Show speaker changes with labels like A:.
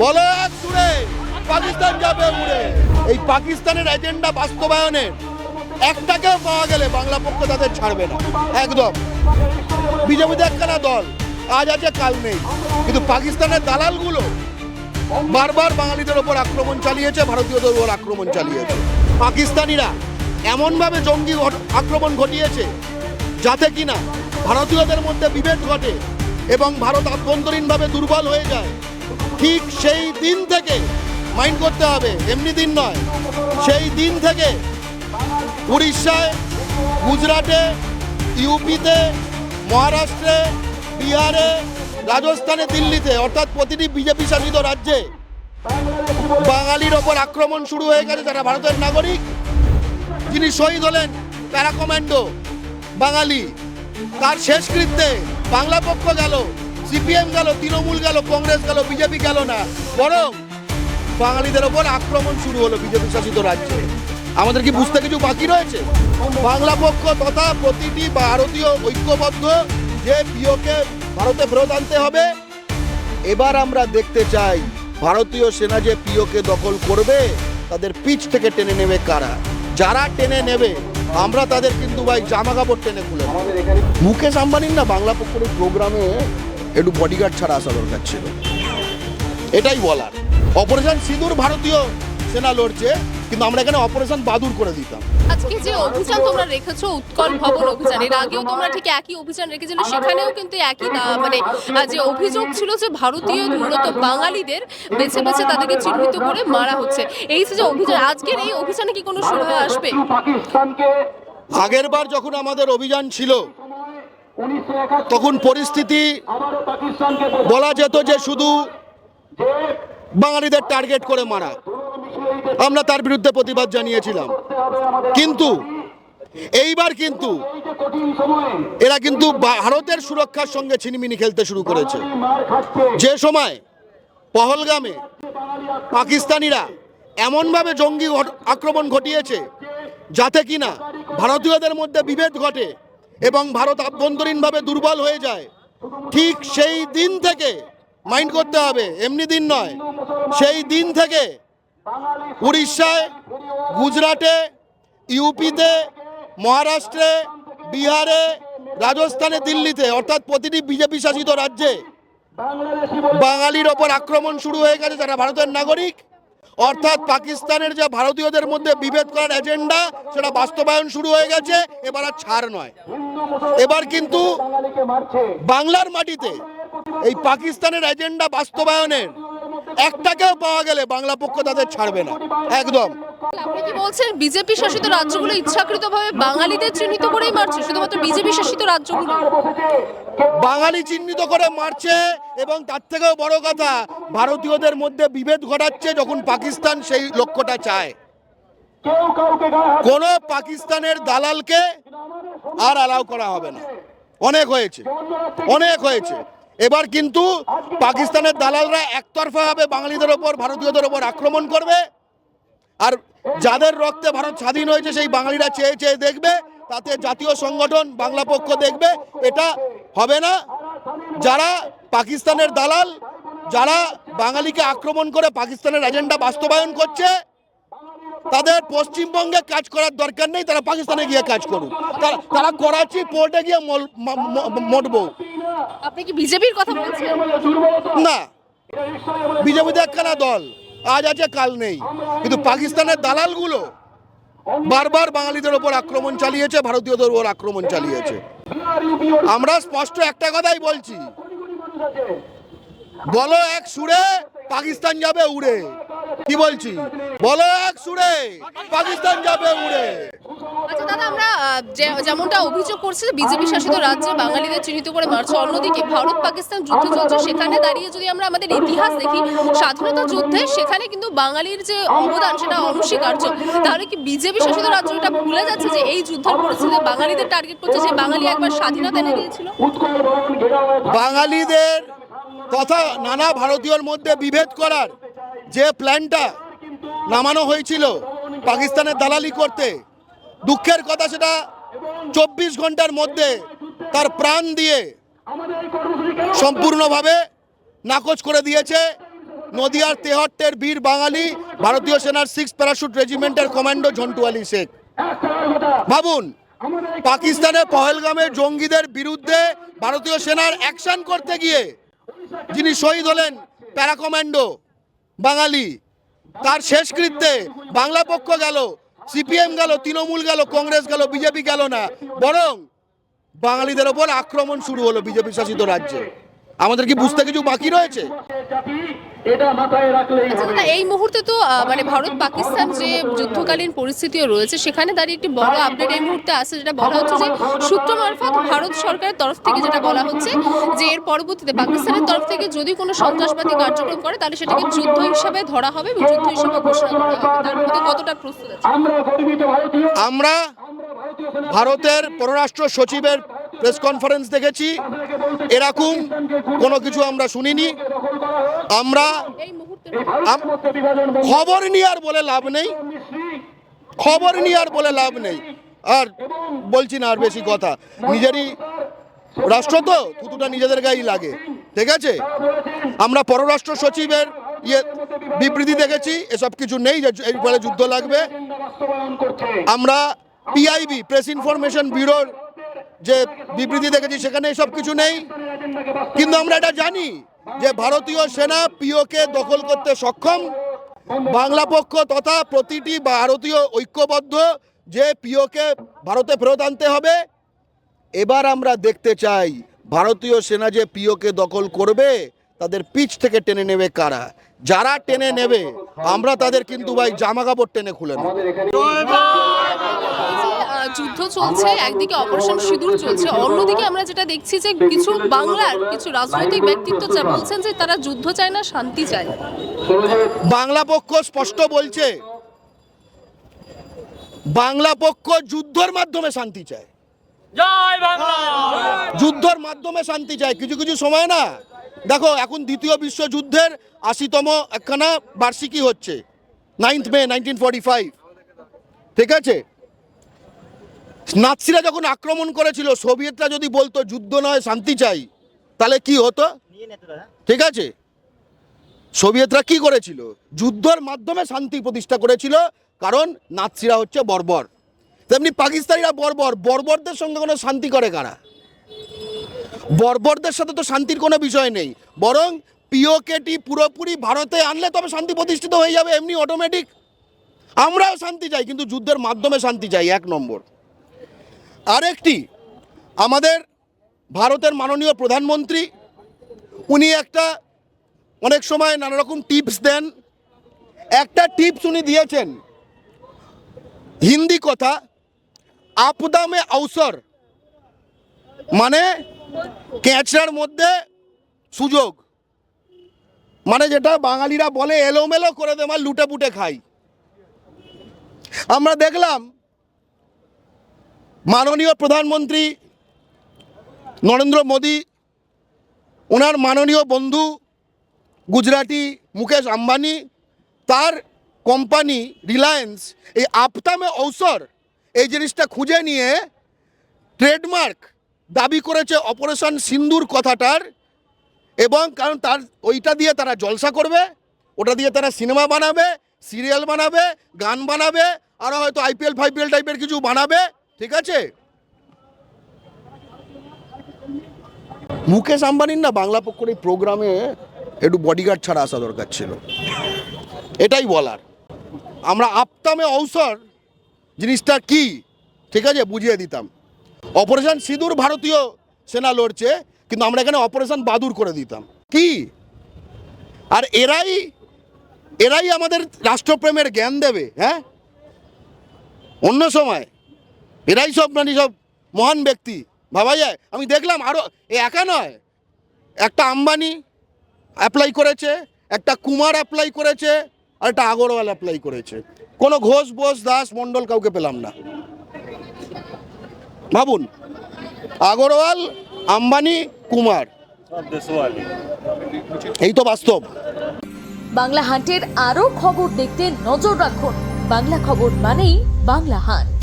A: বলো এক সুরে পাকিস্তান যাবে উড়ে। এই পাকিস্তানের এজেন্ডা বাস্তবায়নের একটাকেও পাওয়া গেলে বাংলা পক্ষ তাদের ছাড়বে না একদম। বিজেপি একখানা দল আজ আছে কাল নেই, কিন্তু পাকিস্তানের দালালগুলো বারবার বাঙালিদের ওপর আক্রমণ চালিয়েছে, ভারতীয়দের ওপর আক্রমণ চালিয়েছে। পাকিস্তানিরা এমনভাবে জঙ্গি আক্রমণ ঘটিয়েছে যাতে কিনা ভারতীয়দের মধ্যে বিভেদ ঘটে এবং ভারত আভ্যন্তরীণভাবে দুর্বল হয়ে যায়। ঠিক সেই দিন থেকে মাইন্ড করতে হবে, এমনি দিন নয়, সেই দিন থেকে উড়িষ্যায়, গুজরাটে, ইউপিতে, মহারাষ্ট্রে, বিহারে, রাজস্থানে, দিল্লিতে অর্থাৎ প্রতিটি বিজেপি শাসিত রাজ্যে বাঙালির ওপর আক্রমণ শুরু হয়ে গেছে। যারা ভারতের নাগরিক, যিনি শহীদ হলেন প্যারা কমান্ডো বাঙালি, তার শেষকৃত্যে বাংলা পক্ষ গেল, সিপিএম গেল, তৃণমূল গেল, কংগ্রেস গেল, বিজেপি গেল না, বরং বাঙালিদের ওপর আক্রমণ শুরু হলো বিজেপি শাসিত রাজ্যে। আমাদের কি বুঝতে কিছু বাকি রয়েছে? বাংলা পক্ষ তথা প্রতিটি ভারতীয় ঐক্যবদ্ধ যে পিওকে ভারতে ফেরত আনতে হবে। এবার আমরা দেখতে চাই ভারতীয় সেনা যে পিওকে দখল করবে তাদের পিচ থেকে টেনে নেবে কারা। যারা টেনে নেবে আমরা তাদের কিন্তু ভাই জামা কাপড় টেনে খুলে। মুকেশ আম্বানির না বাংলা পক্ষের প্রোগ্রামে একটু বডিগার্ড ছাড়া আসা দরকার ছিল, এটাই বলার। অপারেশন সিঁদুর ভারতীয় সেনা লড়ছে, কিন্তু আমরা এখানে অপারেশন বাদুর করে দিতাম।
B: আজকে যে অভিযান তোমরা রেখেছো উৎকল ভবন অভিযান, এর আগেও তোমরা ঠিক একই অভিযান রেখেছিলে, সেখানেও কিন্তু একই মানে যে অভিযোগ ছিল যে ভারতীয় মূলত বাঙালিদের বেছে বেছে তাদেরকে চিহ্নিত করে মারা হচ্ছে। এই যে অভিযান, আজকের এই অভিযানে কি কোনো সুরাহা আসবে?
A: আগের বার যখন আমাদের অভিযান ছিল তখন পরিস্থিতি বলা যেত যে শুধু বাঙালিদের টার্গেট করে মারা, আমরা তার বিরুদ্ধে প্রতিবাদ জানিয়েছিলাম। কিন্তু এইবার কিন্তু এরা কিন্তু ভারতের সুরক্ষার সঙ্গে ছিনিমিনি খেলতে শুরু করেছে। যে সময় পহলগামে পাকিস্তানিরা এমনভাবে জঙ্গি আক্রমণ ঘটিয়েছে যাতে কিনা ভারতীয়দের মধ্যে বিভেদ ঘটে এবং ভারত আভ্যন্তরীণভাবে দুর্বল হয়ে যায়, ঠিক সেই দিন থেকে মাইন্ড করতে হবে, এমনি দিন নয়, সেই দিন থেকে উড়িষ্যায়, গুজরাটে, ইউপিতে, মহারাষ্ট্রে, বিহারে, রাজস্থানে, দিল্লিতে অর্থাৎ প্রতিটি বিজেপি শাসিত রাজ্যে বাঙালির ওপর আক্রমণ শুরু হয়ে গেছে। যারা ভারতের নাগরিক, অর্থাৎ পাকিস্তানের যে ভারতীয়দের মধ্যে বিভেদ করার এজেন্ডা সেটা বাস্তবায়ন শুরু হয়ে গেছে। এবার আর ছাড় নয়, এবার কিন্তু বাংলার মাটিতে এই পাকিস্তানের এজেন্ডা বাস্তবায়নের একটাকেও পাওয়া গেলে বাংলা পক্ষ তাদের ছাড়বে না একদম।
B: আপনি কি বলছেন বিজেপি শাসিত রাজ্যগুলো ইচ্ছাকৃতভাবে বাঙালিদের চিহ্নিত করেই মারছে? শুধুমাত্র বিজেপি শাসিত রাজ্যগুলো
A: বাঙালি চিহ্নিত করে মারছে এবং তার থেকেও বড় কথা ভারতীয়দের মধ্যে বিভেদ ঘটাচ্ছে যখন পাকিস্তান সেই লক্ষ্যটা চায়। কোন পাকিস্তানের দালালকে আর অ্যালাউ করা হবে না। অনেক হয়েছে, অনেক হয়েছে। এবার কিন্তু পাকিস্তানের দালালরা একতরফা ভাবে বাঙালিদের ওপর, ভারতীয়দের ওপর আক্রমণ করবে, আর যাদের রক্তে ভারত স্বাধীন হয়েছে সেই বাঙালিরা চেয়ে চেয়ে দেখবে, তাতে জাতীয় সংগঠন বাংলা পক্ষ দেখবে। এটা হবে না। যারা পাকিস্তানের দালাল, যারা বাঙালিকে আক্রমণ করে পাকিস্তানের এজেন্ডা বাস্তবায়ন করছে, তাদের পশ্চিমবঙ্গে কাজ করার দরকার নেই, তারা পাকিস্তানে গিয়ে কাজ করুক। তারা করাচি পোর্টে গিয়ে মরবো।
B: আপনি কি বিজেপির কথা বলছেন?
A: না, বিজেপি একখানা দল আজ আছে কাল নেই, কিন্তু পাকিস্তানের দালালগুলো বারবার বাঙালিদের ওপর আক্রমণ চালিয়েছে, ভারতীয়দের ওপর আক্রমণ চালিয়েছে। আমরা স্পষ্ট একটা কথাই বলছি, বলো এক সুরে পাকিস্তান যাবে উড়ে। কি বলছি? বলো এক সুরে পাকিস্তান যাবে উড়ে।
B: আচ্ছা দাদা, আমরা যেমনটা অভিযোগ করছি বিজেপি শাসিত রাজ্যে বাঙালিদের চিহ্নিত করে মারছে, অন্যদিকে ভারত পাকিস্তান যুদ্ধ চলছে, সেখানে দাঁড়িয়ে যদি আমরা আমাদের ইতিহাস দেখি, স্বাধীনতা যুদ্ধে সেখানে কিন্তু বাঙালির যে অবদান সেটা অনস্বীকার্য। তাহলে কি বিজেপি শাসিত রাজ্য এটা ভুলে যাচ্ছে যে এই যুদ্ধের পরিস্থিতিতে বাঙালিদের টার্গেট করছে, যে বাঙালি একবার স্বাধীনতা এনে দিয়েছিল?
A: বাঙালিদের তথা নানা ভারতীয়র মধ্যে বিভেদ করার যে প্ল্যানটা নামানো হয়েছিল পাকিস্তানের দালালি করতে, দুঃখের কথা সেটা 24 ঘন্টার মধ্যে তার প্রাণ দিয়ে সম্পূর্ণভাবে নাকচ করে দিয়েছে নদিয়ার তেহট্টের বীর বাঙালি ভারতীয় সেনার 6 প্যারাশুট রেজিমেন্টের কমান্ডো ঝন্টু আলী শেখ। ভাবুন, পাকিস্তানে পহেলগামে জঙ্গিদের বিরুদ্ধে ভারতীয় সেনার অ্যাকশন করতে গিয়ে যিনি শহীদ হলেন প্যারা কমান্ডো বাঙালি, তার শেষকৃত্যে বাংলা পক্ষ গেল, সিপিএম গেল, তৃণমূল গেল, কংগ্রেস গেল, বিজেপি গেল না, বরং বাঙালিদের ওপর আক্রমণ শুরু হলো বিজেপি শাসিত রাজ্যে। আমাদের কি বুঝতে কিছু বাকি রয়েছে?
B: আচ্ছা দাদা, এই মুহূর্তে তো মানে ভারত পাকিস্তান যে যুদ্ধকালীন পরিস্থিতিও রয়েছে, সেখানে দাঁড়িয়ে একটি বড় আপডেট এই মুহূর্তে আসছে, যেটা বলা হচ্ছে যে সূত্র মারফত ভারত সরকারের তরফ থেকে যেটা বলা হচ্ছে যে এর পরবর্তীতে পাকিস্তানের তরফ থেকে যদি কোনো সন্ত্রাসবাদী কার্যক্রম করে তাহলে সেটাকে যুদ্ধ হিসাবে ধরা হবে এবং যুদ্ধ হিসাবে ঘোষণা করা হবে। তার মধ্যে কতটা প্রস্তুত আছে?
A: আমরা ভারতের পররাষ্ট্র সচিবের প্রেস কনফারেন্স দেখেছি, এরকম কোনো কিছু আমরা শুনিনি। আমরা
B: এই মুহূর্তে
A: খবর নিয়ে আর বলে লাভ নেই, খবর নিয়ে আর বলে লাভ নেই, আর বলছি না আর বেশি কথা। নিজেরই রাষ্ট্র তো, থুতুটা নিজেদের গায়েই লাগে, ঠিক আছে? আমরা পররাষ্ট্র সচিবের বিবৃতি দেখেছি, এসব কিছু নেই যে এই ফলে যুদ্ধ লাগবে। আমরা পিআইবি প্রেস ইনফরমেশন ব্যুরোর যে বিবৃতি দেখেছি, সেখানে এসব কিছু নেই। কিন্তু আমরা এটা জানি যে ভারতীয় সেনা পিওকে দখল করতে সক্ষম। বাংলা পক্ষ তথা প্রতিটি ভারতীয় ঐক্যবদ্ধ যে পিওকে ভারতে ফেরত আনতে হবে। এবার আমরা দেখতে চাই ভারতীয় সেনা যে পিওকে দখল করবে তাদের পিচ থেকে টেনে নেবে কারা। যারা টেনে নেবে আমরা তাদের কিন্তু ভাই জামা কাপড় টেনে খুলে নেব।
B: যুদ্ধ চলছে, একদিকে অপারেশন সিঁদুর চলছে, অন্যদিকে আমরা যেটা দেখছি যে কিছু বাংলার কিছু রাজনৈতিক ব্যক্তিত্ব যা বলছেন যে তারা যুদ্ধ চায় না, শান্তি চায়।
A: বাংলা পক্ষ স্পষ্ট বলছে, বাংলা পক্ষ যুদ্ধের মাধ্যমে শান্তি চায়, যুদ্ধের মাধ্যমে শান্তি চায়। কিছু কিছু সময় না, দেখো এখন দ্বিতীয় বিশ্বযুদ্ধের 80তম একখানা বার্ষিকী হচ্ছে, 9 মে 1945, ঠিক আছে? নাৎসিরা যখন আক্রমণ করেছিল, সোভিয়েতরা যদি বলতো যুদ্ধ নয় শান্তি চাই, তাহলে কি হতো? ঠিক আছে, সোভিয়েতরা কি করেছিল? যুদ্ধের মাধ্যমে শান্তি প্রতিষ্ঠা করেছিল, কারণ নাৎসিরা হচ্ছে বর্বর। তেমনি পাকিস্তানিরা বর্বর। বর্বরদের সঙ্গে কোনো শান্তি করে কারা? বর্বরদের সাথে তো শান্তির কোনো বিষয় নেই, বরং পিওকেটি পুরোপুরি ভারতে আনলে তবে শান্তি প্রতিষ্ঠিত হয়ে যাবে, এমনি অটোমেটিক। আমরাও শান্তি চাই, কিন্তু যুদ্ধের মাধ্যমে শান্তি চাই, 1 নম্বর। আরেকটি, আমাদের ভারতের মাননীয় প্রধানমন্ত্রী, উনি একটা অনেক সময় নানা রকম টিপস দেন। একটা টিপস উনি দিয়েছেন, হিন্দি কথা, আপদা মে অবসর, মানে ক্যাচড়ার মধ্যে সুযোগ, মানে যেটা বাঙালিরা বলে এলোমেলো করে দেওয়া, লুটে পুটে খাই। আমরা দেখলাম মাননীয় প্রধানমন্ত্রী নরেন্দ্র মোদী, ওনার মাননীয় বন্ধু গুজরাটি মুকেশ আম্বানি, তার কোম্পানি রিলায়েন্স এই আপদা মে অবসর এই জিনিসটা খুঁজে নিয়ে ট্রেডমার্ক দাবি করেছে অপারেশন সিন্দুর কথাটার। এবং কারণ তার ওইটা দিয়ে তারা জলসা করবে, ওটা দিয়ে তারা সিনেমা বানাবে, সিরিয়াল বানাবে, গান বানাবে, আরও হয়তো আইপিএল ফাইপিএল টাইপের কিছু বানাবে, ঠিক আছে? মুকেশ আম্বানির না বাংলা পক্ষের এই প্রোগ্রামে একটু বডিগার্ড ছাড়া আসা দরকার ছিল, এটাই বলার। আমরা আপদা মে অবসর জিনিসটা কি, ঠিক আছে, বুঝিয়ে দিতাম। অপারেশন সিঁদুর ভারতীয় সেনা লড়ছে, কিন্তু আমরা এখানে অপারেশন বাদুর করে দিতাম কি? আর এরাই আমাদের রাষ্ট্রপ্রেমের জ্ঞান দেবে। হ্যাঁ, অন্য সময় এরাই সব মানে সব মহান ব্যক্তি ভাবা যায়। আমি দেখলাম আরও একা নয়, একটা আম্বানি অ্যাপ্লাই করেছে, একটা কুমার অ্যাপ্লাই করেছে, আর একটা আগরওয়াল অ্যাপ্লাই করেছে। কোনো ঘোষ বোস দাস মণ্ডল কাউকে পেলাম না। ভাবুন, আগরওয়াল, আম্বানি, কুমার, এই তো বাস্তব।
C: বাংলা হান্টের আরও খবর দেখতে নজর রাখুন। বাংলা খবর মানেই বাংলা হান্ট।